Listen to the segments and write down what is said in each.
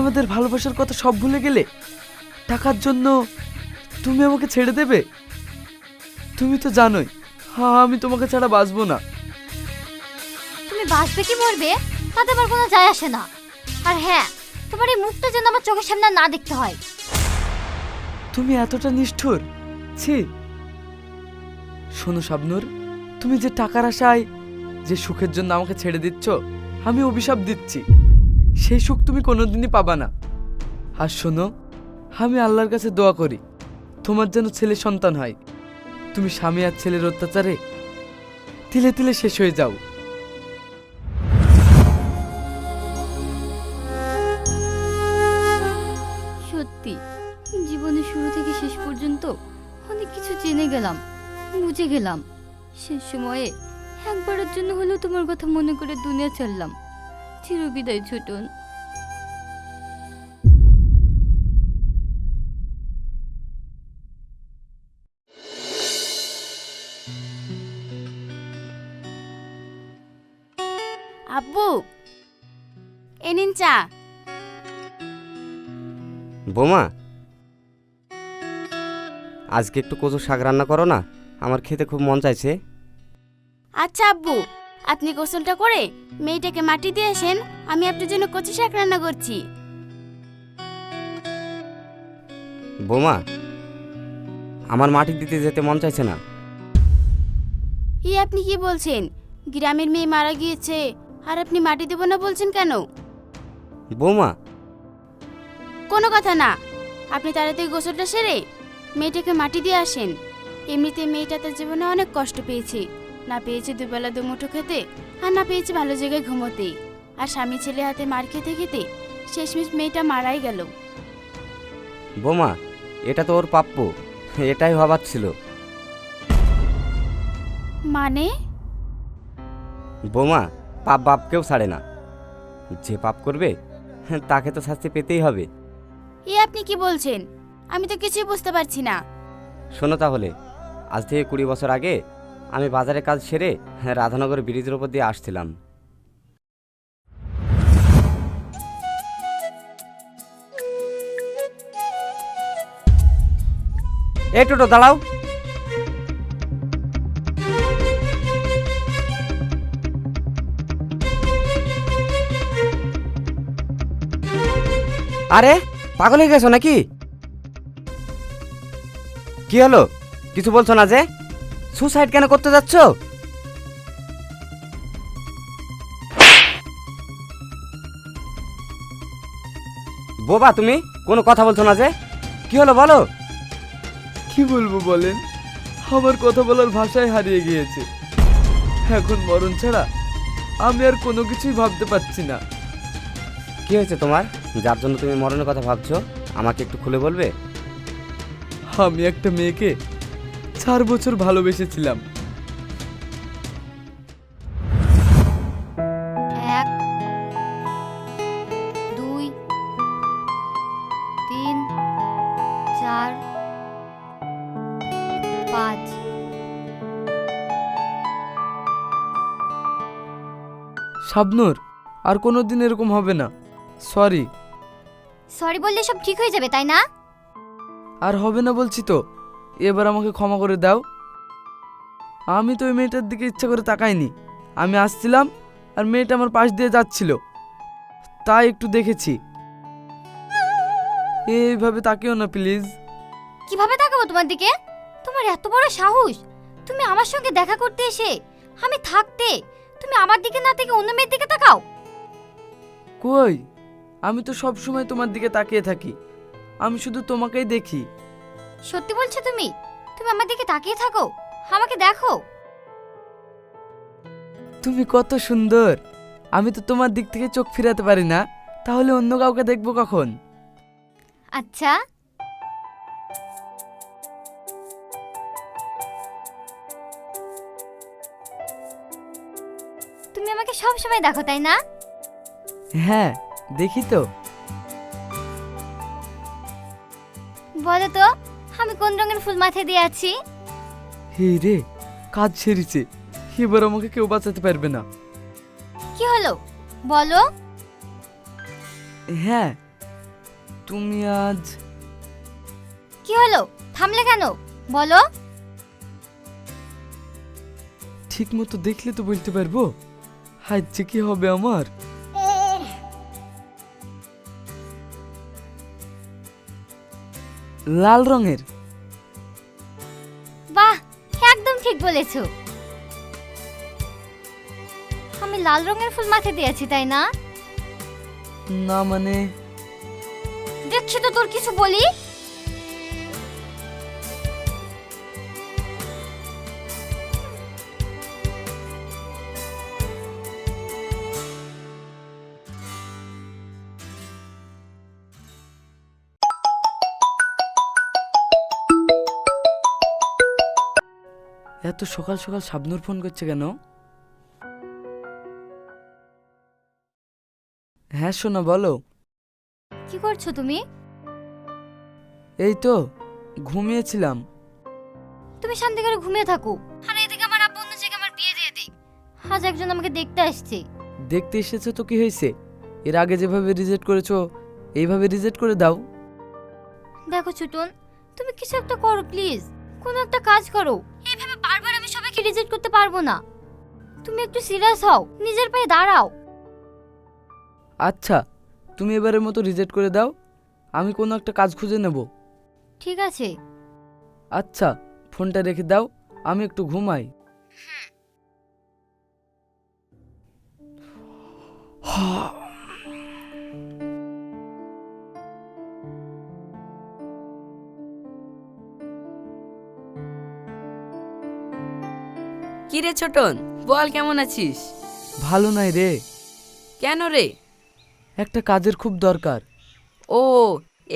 আমাদের ভালোবাসার কথা সব ভুলে গেলে? টাকার জন্য তুমি আমাকে ছেড়ে দেবে? তুমি তো জানোই আমি তোমাকে ছাড়া বাঁচবো না। তুমি বাঁচবে কি মরবে তাতে আমার কোনো যায় আসে না। আর হ্যাঁ, তোমার এই মুখটা যেন আমার চোখের সামনে না দেখতে হয়। তুমি এতটা নিষ্ঠুর? ছি। শোনো শাবনূর, তুমি যে টাকার আশায় যে সুখের জন্য আমাকে ছেড়ে দিচ্ছ, আমি অভিশাপ দিচ্ছি। সেই সুখ তুমি কোনোদিনই পাবা না। আর শোনো, আমি আল্লাহর কাছে দোয়া করি তোমার যেন ছেলে সন্তান হয়। তুমি স্বামী আর ছেলের অত্যাচারে তিলে তিলে শেষ হয়ে যাও। সত্যি, জীবনের শুরু থেকে শেষ পর্যন্ত অনেক কিছু জেনে গেলাম, বুঝে গেলাম। শেষ সময়ে একবারের জন্য হলেও তোমার কথা মনে করে দুনিয়া ছাড়লাম। চিরবিদায় ছোটন। আব্বু, এ নিন চা। বোমা, আজকে একটু কচু শাক রান্না করো না, আমার খেতে খুব মন চাইছে। আচ্ছা আব্বু, আপনি গোসলটা করে মেয়েটাকে মাটি দিয়ে আসেন, আমি আপনার জন্য কচু শাক রান্না করছি। বোমা, আমার মাটি দিতে যেতে মন চাইছে না। আপনি কি বলছেন? গ্রামের মেয়ে মারা গিয়েছে আর আপনি মাটি দেব না বলছেন কেন? বোমা, কোনো কথা না, আপনি তাড়াতাড়ি গোসলটা সেরে মেয়েটাকে মাটি দিয়ে আসেন। এমনিতে মেয়েটা তার জীবনে অনেক কষ্ট পেয়েছে, না পেয়েছে দুবেলা দুমুঠো খেতে, আর না পেয়েছে ভালো জায়গায় ঘুমোতে। আর স্বামী ছেলে হাতে মার খেতে খেতে শেষমেশ মেয়েটা মারাই গেল। বোমা, এটা তো ওর প্রাপ্য, এটাই হবার ছিল। মানে? বোমা, পাপ বাপকেও ছাড়ে না। যে পাপ করবে তাকে তো শাস্তি পেতেই হবে। আপনি কি বলছেন? আমি তো কিছুই বুঝতে পারছি না। শোনো তাহলে, আজ থেকে 20 বছর আগে আমি বাজারে কাজ সেরে রাধানগর ব্রিজের উপর দিয়ে আসছিলাম। এই টোটো দাঁড়াও। আরে পাগল হয়ে গেছো নাকি? কি হলো, কিছু বলছো না যে? সুসাইড কেন করতে যাচ্ছ? বোবা, তুমি কোনো কথা বলছো না যে? কি হলো বলো। কি বলবো বলেন, আমার কথা বলার ভাষায় হারিয়ে গিয়েছে। এখন মরণ ছাড়া আমি আর কোনো কিছুই ভাবতে পারছি না। কি হয়েছে তোমার, যার জন্য তুমি মরণের কথা ভাবছো? আমাকে একটু খুলে বলবে? আমি একটা মেয়েকে 4 বছর ভালোবেসেছিলাম। 1 2 3 4 5। শাবনূর, আর কোনোদিন এরকম হবে না। সরি। সরি বললে সব ঠিক হয়ে যাবে তাই না? আর হবে না বলছি তো, এবার আমাকে ক্ষমা করে দাও। আমি তো ওই মেয়েটার দিকে ইচ্ছা করে তাকাইনি। আমি আসছিলাম আর মেয়েটা আমার পাশ দিয়ে যাচ্ছিল, তাই একটু দেখেছি। এইভাবে তাকিও না প্লিজ। কিভাবে তাকাবো তোমার দিকে? তোমার এত বড় সাহস, তুমি আমার সঙ্গে দেখা করতে এসে আমি থাকতে তুমি আমার দিকে না থেকে অন্য মেয়ের দিকে তাকাও। কই, আমি তো সব সময় তোমার দিকে তাকিয়ে থাকি। আমি শুধু তোমাকেই দেখি। সত্যি বলছো তুমি? তুমি আমার দিকে তাকিয়ে থাকো, আমাকে দেখো। তুমি কত সুন্দর। আমি তো তোমার দিক থেকে চোখ ফিরাতে পারি না, তাহলে অন্য কাউকে দেখবো কখন? আচ্ছা, তুমি আমাকে সব সময় দেখো তাই না? হ্যাঁ, দেখি তো। বলো তো, আমি কোন রঙের ফুল মাথায় দিয়ে আছি? হে রে, কাজ সেরেছে। এবার আমাকে কেউ বাঁচাতে পারবে না। কি হলো বলো? হ্যাঁ, তুমি আজ কি হলো, থামলে কেন? বলো। ঠিক মতো দেখলে তো বলতে পারবো আজ যে কি হবে আমার। লাল রঙের। বাহ, একদম ঠিক বলেছো। আমি লাল রঙের ফুল মাথায় দিয়েছি, তাই না? না মানে দেখছি তো তোর কিছু বলি। এত সকাল সকাল শাবনূর ফোন করছে কেন? হ্যাঁ সোনা বলো। কি করছো তুমি? এই তো ঘুমিয়েছিলাম। তুমি শান্তি করে ঘুমিয়ে থাকো, আর এদিকে আমার আব্বু অন্য জায়গায় আমার বিয়ে দিয়ে দিই। আজ একজন আমাকে দেখতে আসছে। দেখতে এসেছো তো কি হয়েছে? এর আগে যেভাবে রিজেক্ট করেছো এইভাবে রিজেক্ট করে দাও। দেখো ছোটন, তুমি কিছু একটা করো প্লিজ, কোনো একটা কাজ করো। এইভাবে বারবার আমি সবাইকে রিজেক্ট করতে পারবো না। তুমি একটু সিরিয়াস হও, নিজের পায়ে দাঁড়াও। আচ্ছা তুমি এবারের মতো রিজেক্ট করে দাও, আমি কোনো একটা কাজ খুঁজে নেব। ঠিক আছে। আচ্ছা ফোনটা রেখে দাও, আমি একটু ঘুমাই। কি রে ছোটন, বল কেমন আছিস? ভালো নাই রে, কেন রে? একটা কাজের খুব দরকার। ও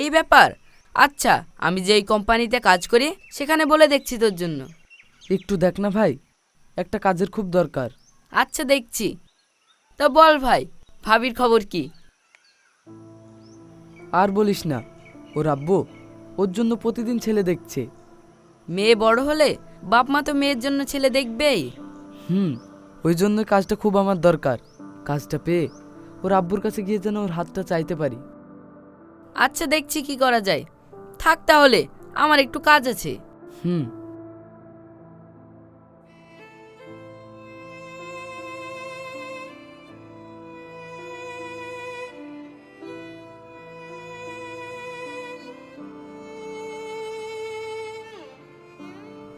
এই ব্যাপার। আচ্ছা, আমি যেই কোম্পানিতে কাজ করি সেখানে বলে দেখছি তোর জন্য। একটু দেখ না ভাই, একটা কাজের খুব দরকার। আচ্ছা দেখছি। তা বল ভাই, ভাবির খবর কি? আর বলিস না, ওর আব্বু ওর জন্য প্রতিদিন ছেলে দেখছে। মেয়ে বড় হলে বাপ মা তো মেয়ের জন্য ছেলে দেখবেই। ওই জন্য কাজটা খুব আমার দরকার। কাজটা পেয়ে ওর আব্বুর কাছে গিয়ে যেন ওর হাতটা চাইতে পারি। আচ্ছা দেখছি কি করা যায়। থাক তাহলে, আমার একটু কাজ আছে। হুম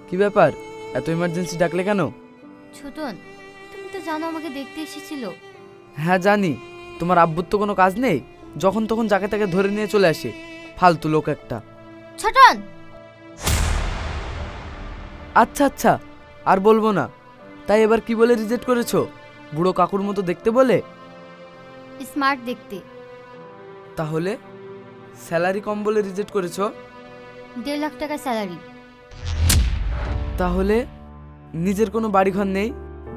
কি ব্যাপার, এত ইমার্জেন্সি ডাকলে কেন? ছোটন, তুমি তো জানো আমাকে দেখতে এসেছিল। হ্যাঁ জানি, তোমার আব্বুর তো কোনো কাজ নেই, যখন তখন যাকে তাকে ধরে নিয়ে চলে আসে, ফালতু লোক একটা। ছোটন, আচ্ছা আচ্ছা আর বলবো না। তাই এবার কি বলে রিজেক্ট করেছো? বুড়ো কাকুর মতো দেখতে বলে? স্মার্ট দেখতে। তাহলে স্যালারি কম বলে রিজেক্ট করেছো? 1.5 লাখ টাকা স্যালারি। তাহলে নিজের কোনো বাড়িঘর নেই,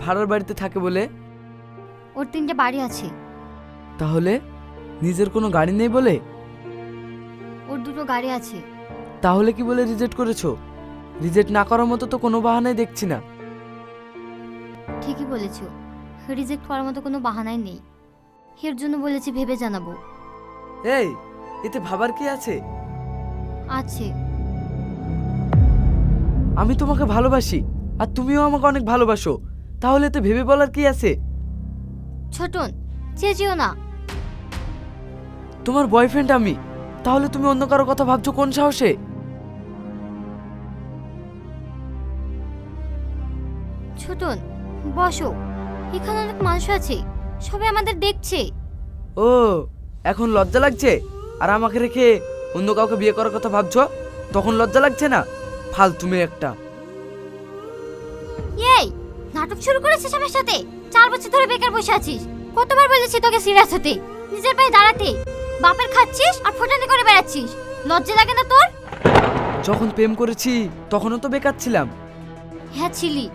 ভাড়ার বাড়িতে থাকে বলে? ওর 3টে বাড়ি আছে। তাহলে নিজের কোনো গাড়ি নেই বলে? ওর 2টো গাড়ি আছে। তাহলে কি বলে রিজেক্ট করেছো? রিজেক্ট না করার মতো তো কোনো বাহানাই দেখছি না। ঠিকই বলেছো, রিজেক্ট করার মতো কোনো বাহানাই নেই। এর জন্য বলেছি ভেবে জানাবো। এই এতে ভাবার কি আছে? আছে। আমি তোমাকে ভালোবাসি আর তুমিও আমাকে অনেক ভালোবাসো, তাহলে এতে ভেবে বলার কি আছে? ছোটন, চেঁচিও না। তোমার বয়ফ্রেন্ড আমি, তাহলে তুমি অন্য কারো কথা ভাবছো কোন সাহসে? ছোটন বসো, এখানে অনেক মানুষ আছে, সবাই আমাদের দেখছে। ও এখন লজ্জা লাগছে? আর আমাকে রেখে অন্য কাউকে বিয়ে করার কথা ভাবছো, তখন লজ্জা লাগছে না? ফালতু মেয়ে একটা। এই নাটক শুরু করেছিস আমার সাথে? 4 বছর ধরে বেকার বসে আছিস, কতবার বলেছি তোকে সিরিয়াস হতে, নিজের পায়ে দাঁড়াতে। বাপের খাচ্ছিস আর ফোটানি করে বেড়াচ্ছিস, লজ্জা লাগে না তোর? যখন প্রেম করেছি তখনও তো বেকার ছিলাম। হ্যাঁ ছিলি।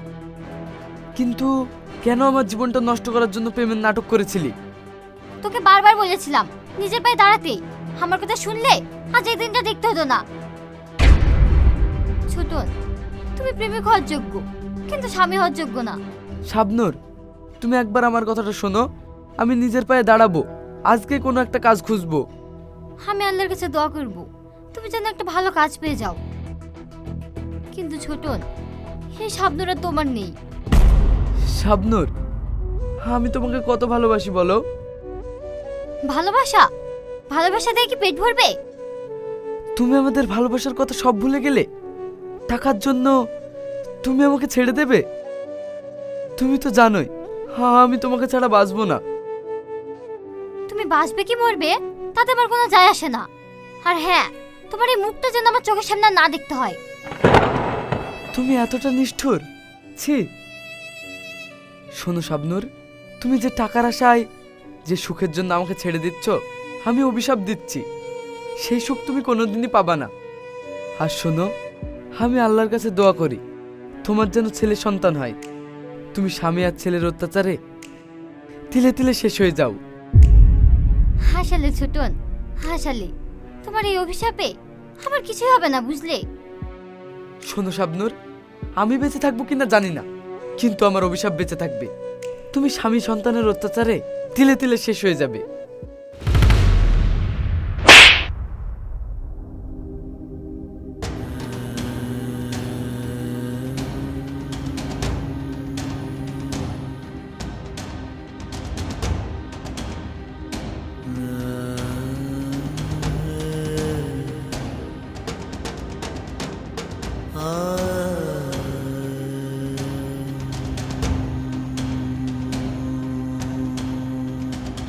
কিন্তু কেন আমার জীবনটা নষ্ট করার জন্য প্রেমের নাটক করেছিলি? তোকে বারবার বলেছিলাম নিজের পায়ে দাঁড়াতে, আমার কথা শুনলে আজ এই দিনটা দেখতে হতো না। ছোটন, তুমি প্রেমিক হওয়ার যোগ্য, কিন্তু স্বামী হওয়ার যোগ্য না। শাবনূর, তুমি একবার আমার কথাটা শোনো। আমি নিজের পায়ে দাঁড়াবো, আজকে কোনো একটা কাজ খুঁজবো। আমি আল্লাহর কাছে দোয়া করব তুমি যেন একটা ভালো কাজ পেয়ে যাও। কিন্তু ছোটন, এই শাবনুর আর তোমার নেই। শাবনূর, আমি তোমাকে কত ভালোবাসি বলো। ভালোবাসা? ভালোবাসা দিয়ে কি পেট ভরবে? তুমি আমাদের ভালোবাসার কথা সব ভুলে গেলে টাকার জন্য? তুমি আমাকে ছেড়ে দেবে? তুমি তো জানোই আমি তোমাকে ছাড়া বাঁচবো না। তুমি বাঁচবে কি মরবে তাতে আমার কোনো যায় আসে না। আর হ্যাঁ, তোমার এই মুখটা যেন আমার চোখের সামনে না দেখতে হয়। তুমি এতটা নিষ্ঠুর, ছি। শোনো শাবনূর, তুমি যে টাকার আশায় যে সুখের জন্য আমাকে ছেড়ে দিচ্ছ, আমি অভিশাপ দিচ্ছি, সেই সুখ তুমি কোনোদিনই পাবা না। আর শোনো, আমি আল্লাহর কাছে দোয়া করি তোমার যেন ছেলে সন্তান হয়। তুমি স্বামী আর ছেলের অত্যাচারে তিলে তিলে শেষ হয়ে যাও। হাসালে ছোটন, হাসালে। তোমার এই অভিশাপে আমার কিছুই হবে না, বুঝলে? শোনো শাবনূর, আমি বেঁচে থাকবো কিনা জানি না, কিন্তু আমার অভিশাপ বেঁচে থাকবে। তুমি স্বামী সন্তানের অত্যাচারে তিলে তিলে শেষ হয়ে যাবে।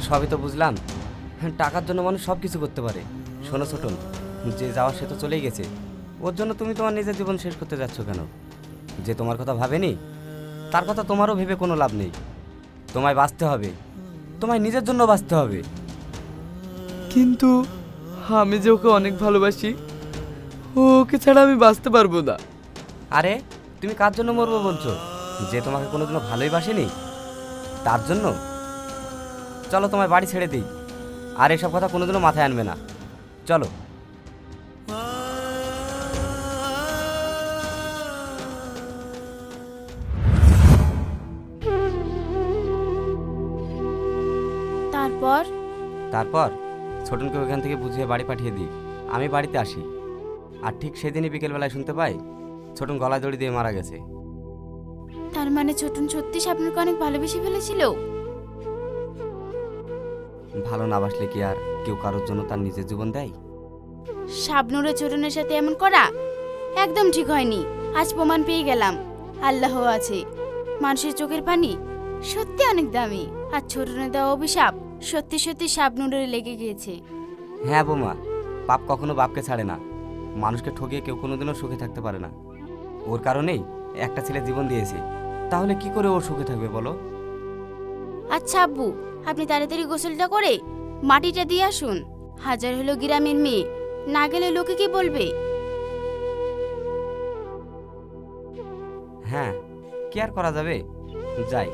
সবই তো বুঝলাম, টাকার জন্য মানুষ সব কিছু করতে পারে। শোনো ছোটন, যে যাওয়ার সে তো চলেই গেছে, ওর জন্য তুমি তোমার নিজের জীবন শেষ করতে যাচ্ছ কেন? যে তোমার কথা ভাবেনি তার কথা তোমারও ভেবে কোনো লাভ নেই। তোমায় বাঁচতে হবে, তোমায় নিজের জন্য বাঁচতে হবে। কিন্তু আমি যে ওকে অনেক ভালোবাসি, ওকে ছাড়া আমি বাঁচতে পারবো না। আরে তুমি কার জন্য মরবো বলছো? যে তোমাকে কোনোদিনও ভালোই বাসেনি তার জন্য? চলো তোমায় বাড়ি ছেড়ে দিই, আর এসব কথা কোনোদিনও মাথায় আনবে না। চলো। তারপর তারপর ছোটনকে ওখান থেকে বুঝিয়ে বাড়ি পাঠিয়ে দিই। আমি বাড়িতে আসি, আর ঠিক সেদিনই বিকেলবেলায় শুনতে পাই ছোটন গলায় দড়ি দিয়ে মারা গেছে। তার মানে ছোটন সত্যি শাবনুরকে অনেক ভালোবেসে ফেলেছিল? ভালো না বাসলে কি আর কেউ কারোর জন্য তার নিজের জীবন দেয়? শাবনুরের ছোটনের সাথে এমন করা একদম ঠিক হয়নি। আজ প্রমাণ পেয়ে গেলাম আল্লাহ আছে। মানুষের চোখের পানি সত্যি অনেক দামি, আর ছোটনের দেওয়া অভিশাপ সত্যি সত্যি শাবনুরের লেগে গিয়েছে। হ্যাঁ বোমা, পাপ কখনো বাপকে ছাড়ে না। মানুষকে ঠকিয়ে কেউ কোনোদিনও সুখে থাকতে পারে না। ওর কারণেই একটা ছেলে জীবন দিয়েছে, তাহলে কি করে ও সুখে থাকবে বলো? আচ্ছা আব্বু, আপনি তাড়াতাড়ি গোসলটা করে মাটিটা দিয়ে আসুন। হাজার হলো গ্রামের মেয়ে, না গেলে লোকে কি বলবে? হ্যাঁ, কি আর করা যাবে, যাই।